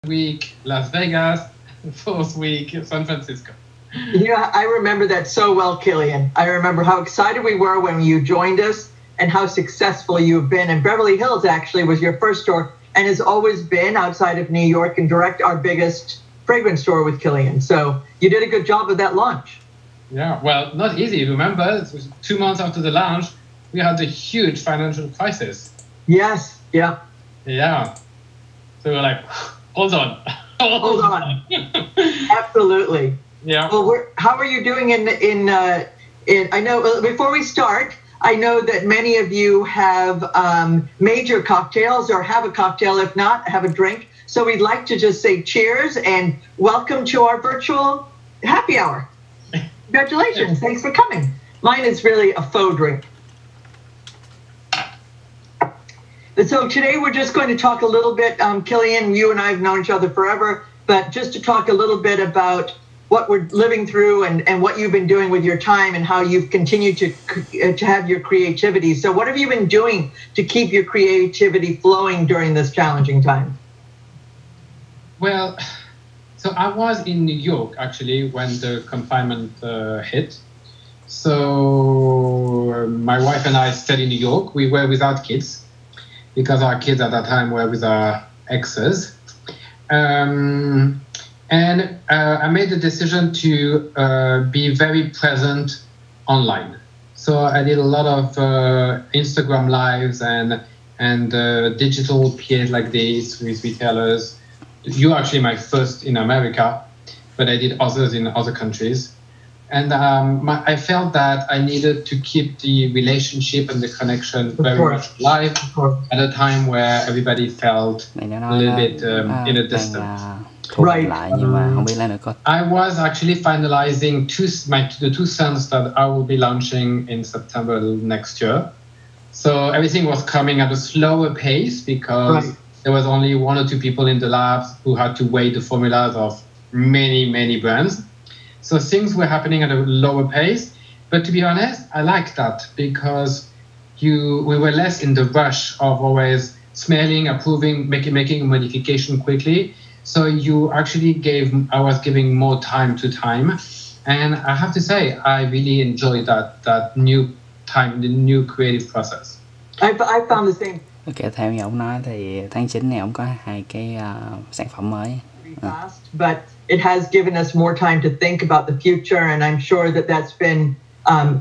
week, Las Vegas. Fourth week, San Francisco. Yeah, I remember that so well, Kilian. I remember how excited we were when you joined us and how successful you've been. And Beverly Hills actually was your first store and has always been, outside of New York and direct, our biggest fragrance store with Kilian. So you did a good job of that launch. Yeah, well, not easy. Remember, it was 2 months after the launch, we had a huge financial crisis. Yes, yeah. Yeah. So we were like, hold on. Hold on. Absolutely. Yeah. Well, how are you doing in I know, before we start, I know that many of you have made your cocktails or have a cocktail. If not, have a drink. So we'd like to just say cheers and welcome to our virtual happy hour. Congratulations. Thanks for coming. Mine is really a faux drink. So today we're just going to talk a little bit, Kilian, you and I have known each other forever, but just to talk a little bit about what we're living through and what you've been doing with your time and how you've continued to have your creativity. So what have you been doing to keep your creativity flowing during this challenging time? Well, so I was in New York, actually, when the confinement hit. So my wife and I stayed in New York. We were without kids, because our kids at that time were with our exes. And I made the decision to be very present online. So I did a lot of Instagram lives and digital PAs like this with retailers. You were actually my first in America, but I did others in other countries. And I felt that I needed to keep the relationship and the connection very much alive at a time where everybody felt a little bit in a distance. Right. I was actually finalizing the two scents that I will be launching in September next year. So everything was coming at a slower pace because there was only 1 or 2 people in the labs who had to weigh the formulas of many, many brands. So things were happening at a lower pace, but to be honest, I liked that because we were less in the rush of always smelling, approving, making a modification quickly. So you actually I was giving more time to time, and I have to say I really enjoyed that new time, the new creative process. I found the same. Okay, theo như ông nói thì tháng 9 này ông có 2 cái sản phẩm mới. Fast, but it has given us more time to think about the future, and I'm sure that that's been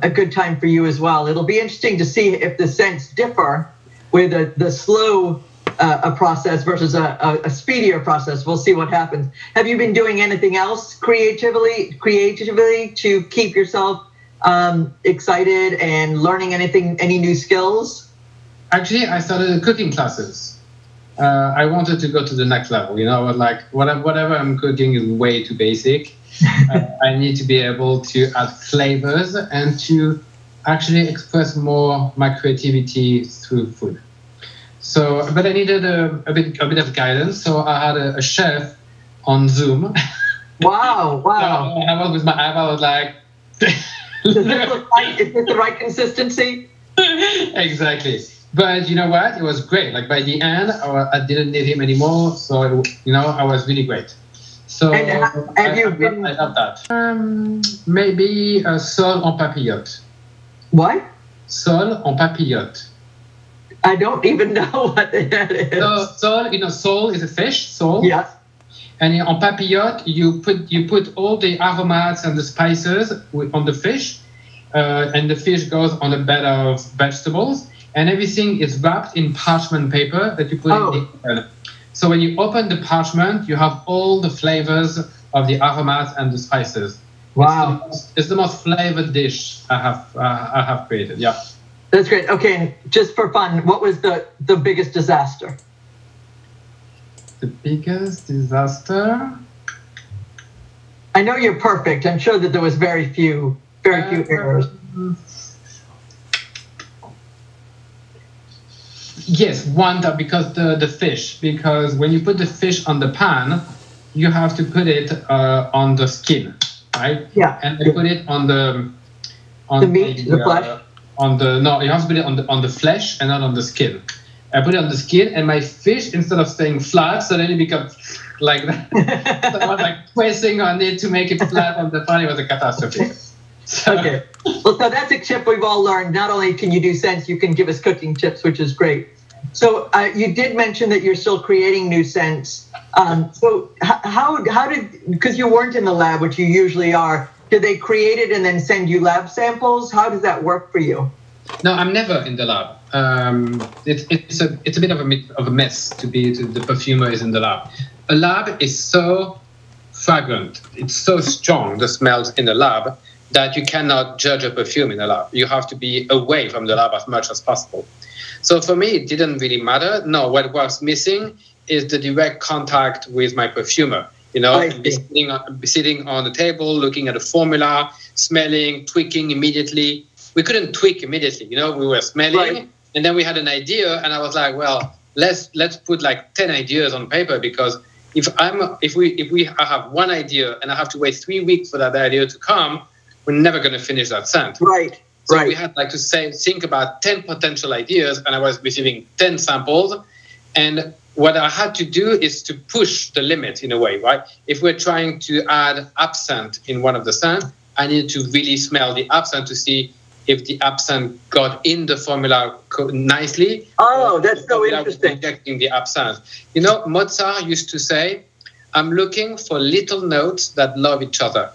a good time for you as well. It'll be interesting to see if the scents differ with the slow a process versus a speedier process. We'll see what happens. Have you been doing anything else creatively to keep yourself excited and learning any new skills? Actually, I started cooking classes. I wanted to go to the next level. I was like, whatever I'm cooking is way too basic. I need to be able to add flavors and to actually express more my creativity through food. So, but I needed a bit of guidance. So I had a chef on Zoom. Wow! So I was with my app. I was like, is this the right consistency? Exactly. But you know what? It was great. Like by the end, I didn't need him anymore. So I was really great. So I love that. Maybe sol en papillote. What? Sol en papillote. I don't even know what that is. So sol is a fish. Sol. Yes. And en papillote, you put all the aromas and the spices on the fish, and the fish goes on a bed of vegetables. And everything is wrapped in parchment paper that you put in the oven. So when you open the parchment, you have all the flavors of the aromas and the spices. Wow. It's the most flavored dish I have created, yeah. That's great. Okay, and just for fun, what was the biggest disaster? The biggest disaster? I know you're perfect. I'm sure that there was very few errors. Yes, because the fish. Because when you put the fish on the pan, you have to put it on the skin, right? Yeah. And they put it on the meat, the flesh. You have to put it on the flesh and not on the skin. I put it on the skin, and my fish, instead of staying flat, suddenly become like that. So I was like pressing on it to make it flat on the front. It was a catastrophe. So. Okay. Well, so that's a tip we've all learned. Not only can you do scents, you can give us cooking tips, which is great. So you did mention that you're still creating new scents. So how did, because you weren't in the lab, which you usually are, did they create it and then send you lab samples? How does that work for you? No, I'm never in the lab. It's a bit of a mess the perfumer is in the lab. A lab is so fragrant, it's so strong, the smells in the lab, that you cannot judge a perfume in a lab. You have to be away from the lab as much as possible. So for me, it didn't really matter. No, what was missing is the direct contact with my perfumer. You know, sitting on the table, looking at the formula, smelling, tweaking immediately. We couldn't tweak immediately. You know, we were smelling, and then we had an idea, and I was like, well, let's put like 10 ideas on paper, because if I have one idea and I have to wait 3 weeks for that idea to come, we're never going to finish that scent. Right. So we had like to think about 10 potential ideas, and I was receiving 10 samples. And what I had to do is to push the limit in a way, right? If we're trying to add absinthe in one of the scents, I need to really smell the absinthe to see if the absinthe got in the formula nicely. Oh, that's so interesting. Rejecting the absinthe. You know, Mozart used to say, I'm looking for little notes that love each other.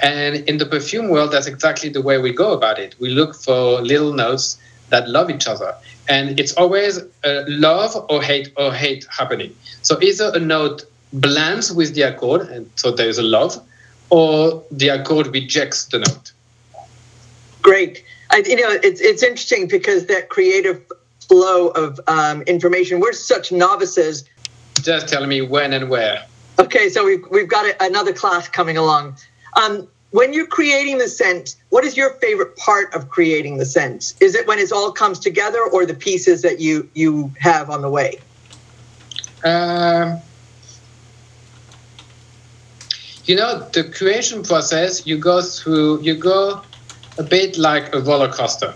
And in the perfume world, that's exactly the way we go about it. We look for little notes that love each other. And it's always love or hate happening. So either a note blends with the accord, and so there's a love, or the accord rejects the note. Great. It's interesting because that creative flow of information, we're such novices. Just tell me when and where. Okay, so we've got another class coming along. When you're creating the scent, what is your favorite part of creating the scent? Is it when it all comes together, or the pieces that you have on the way? You know, the creation process, you go a bit like a roller coaster.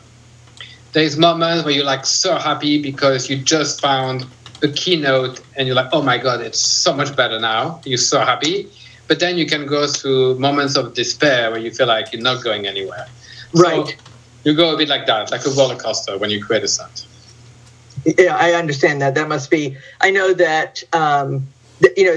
There's moments where you're like so happy because you just found a keynote and you're like, oh my God, it's so much better now. You're so happy. But then you can go through moments of despair where you feel like you're not going anywhere. Right. So you go a bit like that, like a roller coaster when you create a scent. Yeah, I understand that. That must be, I know that,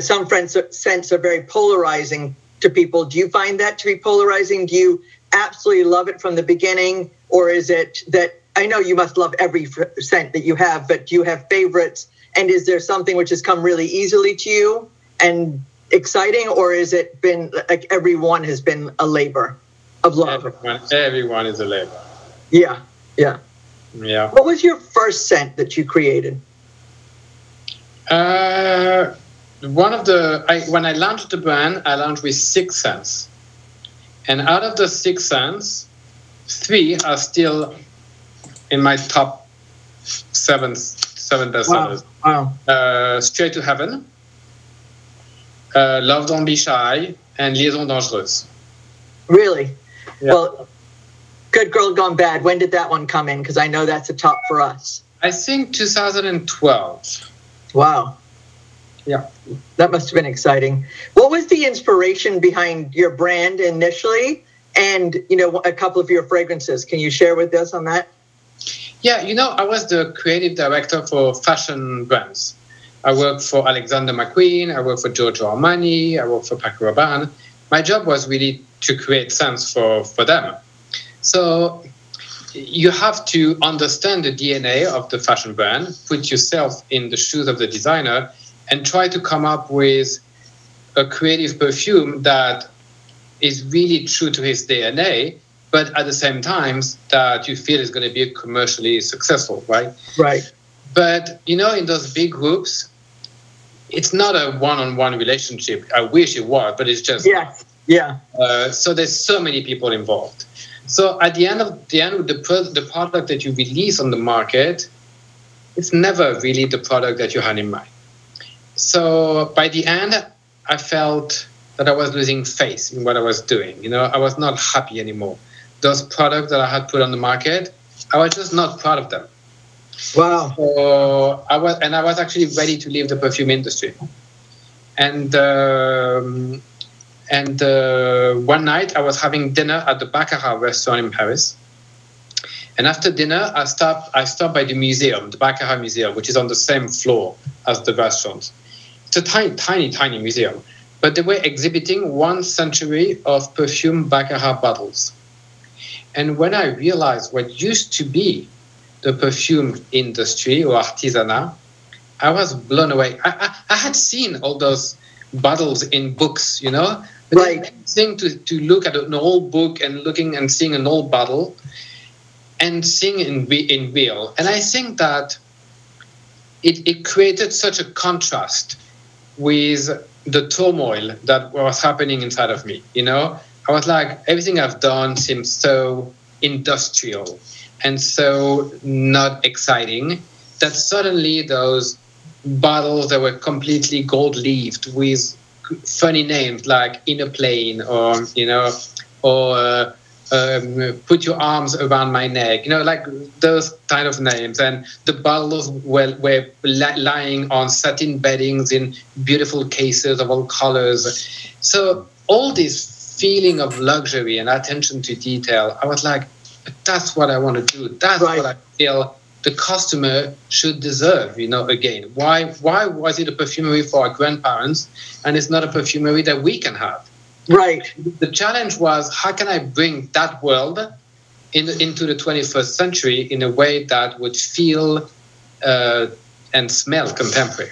some scents are very polarizing to people. Do you find that to be polarizing? Do you absolutely love it from the beginning? Or is it that, I know you must love every scent that you have, but do you have favorites? And is there something which has come really easily to you and exciting, or has it been like everyone has been a labor of love? Everyone is a labor. Yeah. What was your first scent that you created? When I launched the brand, I launched with 6 scents, and out of the 6 scents, 3 are still in my top 7 bestsellers. Wow. Straight to Heaven, Love Don't Be Shy, and Liaison Dangereuse. Really? Yeah. Well, Good Girl Gone Bad. When did that one come in? Because I know that's a top for us. I think 2012. Wow. Yeah. That must have been exciting. What was the inspiration behind your brand initially and, a couple of your fragrances? Can you share with us on that? Yeah, I was the creative director for fashion brands. I worked for Alexander McQueen, I worked for Giorgio Armani, I worked for Paco Rabanne. My job was really to create scents for them. So you have to understand the DNA of the fashion brand, put yourself in the shoes of the designer, and try to come up with a creative perfume that is really true to his DNA, but at the same time that you feel is going to be commercially successful, right? Right. But, in those big groups, it's not a one-on-one relationship. I wish it was, but it's just... Yeah. So there's so many people involved. So at the end of the product that you release on the market, it's never really the product that you had in mind. So by the end, I felt that I was losing faith in what I was doing. I was not happy anymore. Those products that I had put on the market, I was just not proud of them. Wow. So I was actually ready to leave the perfume industry. And one night I was having dinner at the Baccarat restaurant in Paris. And after dinner, I stopped by the museum, the Baccarat Museum, which is on the same floor as the restaurant. It's a tiny, tiny museum. But they were exhibiting 1 century of perfume Baccarat bottles. And when I realized what used to be the perfume industry or artisanat, I was blown away. I had seen all those bottles in books, you know? But right. It's amazing to look at an old book and looking and seeing an old bottle and seeing in real. And I think that it created such a contrast with the turmoil that was happening inside of me, you know? I was like, everything I've done seems so industrial and so not exciting that suddenly those bottles that were completely gold-leafed with funny names like In a Plane or, you know, or Put Your Arms Around My Neck, you know, like those kind of names. And the bottles were lying on satin beddings in beautiful cases of all colors. So all this feeling of luxury and attention to detail, I was like, that's what I want to do. That's right. What I feel the customer should deserve, you know, again. Why was it a perfumery for our grandparents and it's not a perfumery that we can have? Right. The challenge was, how can I bring that world into the 21st century in a way that would feel and smell contemporary?